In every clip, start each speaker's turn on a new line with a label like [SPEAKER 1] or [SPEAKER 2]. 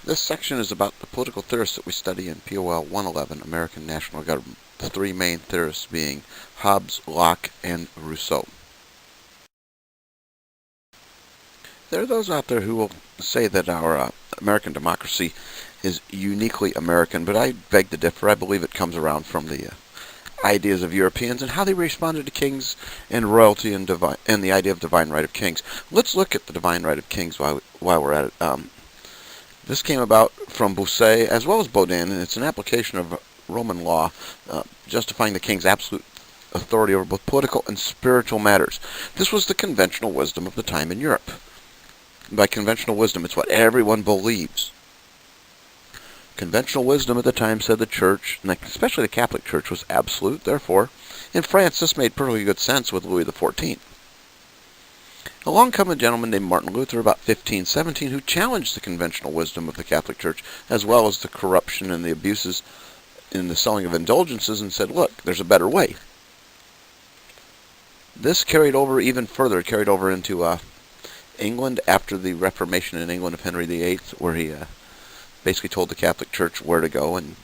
[SPEAKER 1] This section is about the political theorists that we study in POL 111, American National Government, the three main theorists being Hobbes, Locke, and Rousseau. There are those out there who will say that our American democracy is uniquely American, but I beg to differ. I believe it comes around from the ideas of Europeans and how they responded to kings and royalty and the idea of divine right of kings. Let's look at the divine right of kings while we're at it. This came about from Bossuet as well as Baudin, and it's an application of Roman law justifying the king's absolute authority over both political and spiritual matters. This was the conventional wisdom of the time in Europe. By conventional wisdom, it's what everyone believes. Conventional wisdom at the time said the church, and especially the Catholic Church, was absolute. Therefore, in France, this made perfectly good sense with Louis XIV. Along came a gentleman named Martin Luther about 1517 who challenged the conventional wisdom of the Catholic Church as well as the corruption and the abuses in the selling of indulgences and said, look, there's a better way. This carried over even further. It carried over into England after the Reformation in England of Henry VIII, where he basically told the Catholic Church where to go and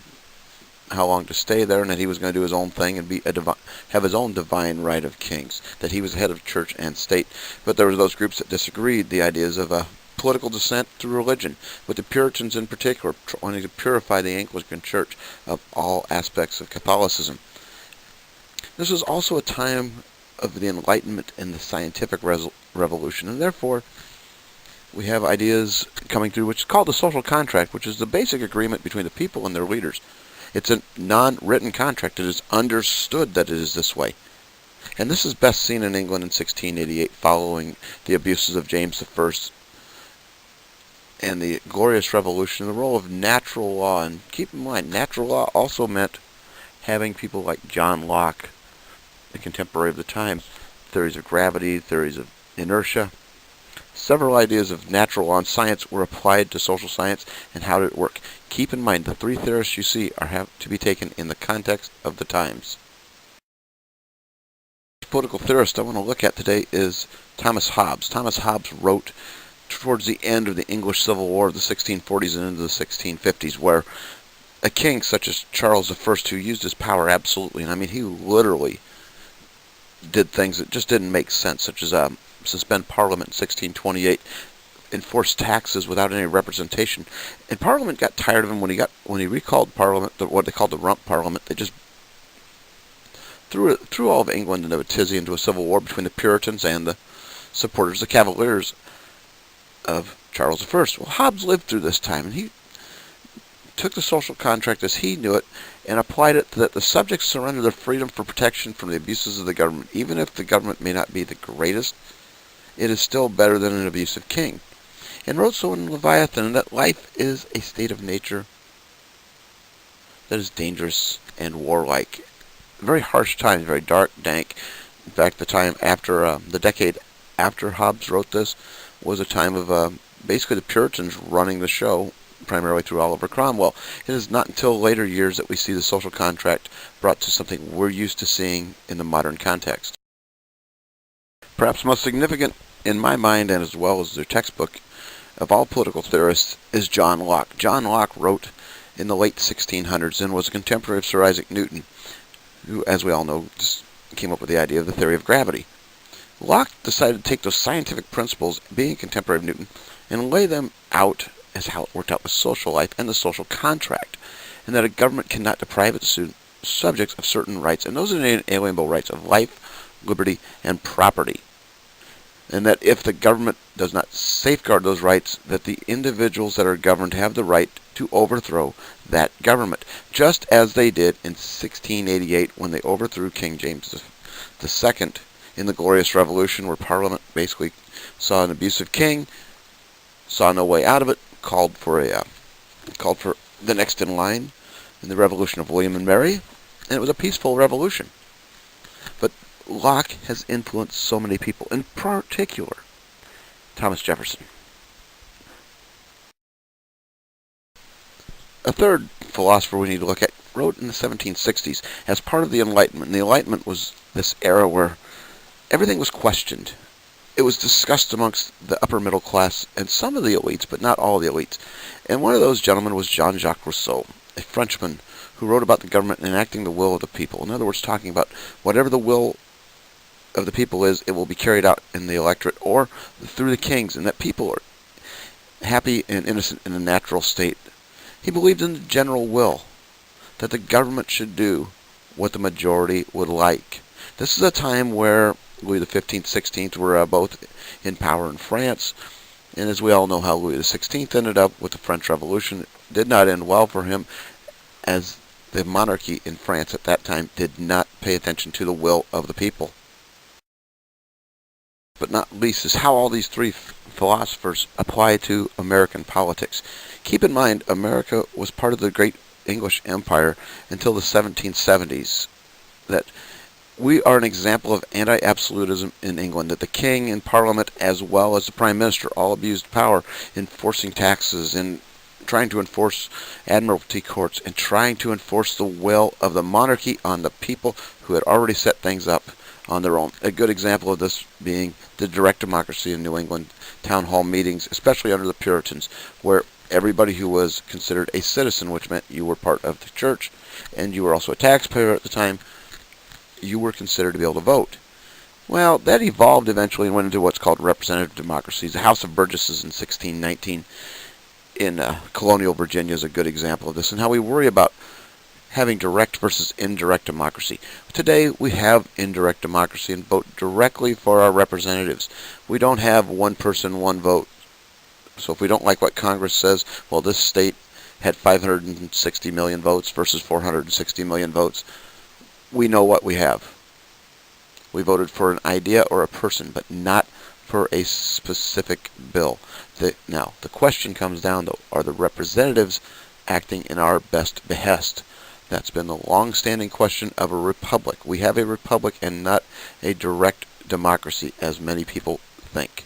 [SPEAKER 1] how long to stay there, and that he was going to do his own thing and have his own divine right of kings, that he was head of church and state. But there were those groups that disagreed, the ideas of political descent through religion, with the Puritans in particular wanting to purify the Anglican Church of all aspects of Catholicism. This was also a time of the Enlightenment and the scientific revolution, and therefore we have ideas coming through which is called the social contract, which is the basic agreement between the people and their leaders. It's a non-written contract. It is understood that it is this way. And this is best seen in England in 1688 following the abuses of James I and the Glorious Revolution, the role of natural law. And keep in mind, natural law also meant having people like John Locke, the contemporary of the time, theories of gravity, theories of inertia. Several ideas of natural law and science were applied to social science and how did it work. Keep in mind, the three theorists you see have to be taken in the context of the times. The political theorist I want to look at today is Thomas Hobbes. Thomas Hobbes wrote towards the end of the English Civil War of the 1640s and into the 1650s, where a king such as Charles I, who used his power absolutely, and I mean he literally did things that just didn't make sense, such as suspend Parliament in 1628, enforce taxes without any representation. And Parliament got tired of him when he recalled Parliament, what they called the Rump Parliament. They just threw all of England into a tizzy, into a civil war between the Puritans and the supporters, the Cavaliers of Charles I. Well, Hobbes lived through this time, and he took the social contract as he knew it and applied it that the subjects surrender their freedom for protection from the abuses of the government. Even if the government may not be the greatest, it is still better than an abusive king. And wrote so in Leviathan that life is a state of nature that is dangerous and warlike. Very harsh times, very dark, dank. In fact, the time after, the decade after Hobbes wrote this was a time of basically the Puritans running the show, primarily through Oliver Cromwell. It is not until later years that we see the social contract brought to something we're used to seeing in the modern context. Perhaps most significant in my mind, and as well as their textbook, of all political theorists is John Locke. John Locke wrote in the late 1600s and was a contemporary of Sir Isaac Newton, who, as we all know, just came up with the idea of the theory of gravity. Locke decided to take those scientific principles, being contemporary of Newton, and lay them out as how it worked out with social life and the social contract, and that a government cannot deprive its subjects of certain rights, and those are the inalienable rights of life, liberty, and property. And that if the government does not safeguard those rights, that the individuals that are governed have the right to overthrow that government, just as they did in 1688 when they overthrew King James II in the Glorious Revolution, where Parliament basically saw an abusive king, saw no way out of it, called for the next in line in the Revolution of William and Mary, and it was a peaceful revolution. But Locke has influenced so many people, in particular Thomas Jefferson. A third philosopher we need to look at wrote in the 1760s as part of the Enlightenment. And the Enlightenment was this era where everything was questioned. it was discussed amongst the upper middle class and some of the elites, but not all the elites. And one of those gentlemen was Jean-Jacques Rousseau, a Frenchman who wrote about the government enacting the will of the people. In other words, talking about whatever the will of the people is, it will be carried out in the electorate or through the kings, and that people are happy and innocent in a natural state. He believed in the general will, that the government should do what the majority would like. This is a time where Louis XV, XVI were both in power in France, and as we all know how Louis XVI ended up with the French Revolution, it did not end well for him, as the monarchy in France at that time did not pay attention to the will of the people. But not least is how all these three philosophers apply to American politics. Keep in mind, America was part of the great English Empire until the 1770s. That we are an example of anti-absolutism in England, that the king and parliament as well as the prime minister all abused power in forcing taxes, in trying to enforce admiralty courts, and trying to enforce the will of the monarchy on the people who had already set things up on their own. A good example of this being the direct democracy in New England town hall meetings, especially under the Puritans, where everybody who was considered a citizen, which meant you were part of the church and you were also a taxpayer at the time, you were considered to be able to vote. Well, that evolved eventually and went into what's called representative democracies. The House of Burgesses in 1619 in colonial Virginia is a good example of this, and how we worry about having direct versus indirect democracy. Today we have indirect democracy and vote directly for our representatives. We don't have one person, one vote. So if we don't like what Congress says, well, this state had 560 million votes versus 460 million votes, we know what we have. We voted for an idea or a person, but not for a specific bill. Now, the question comes down, though, are the representatives acting in our best behest? That's been the long-standing question of a republic. We have a republic and not a direct democracy, as many people think.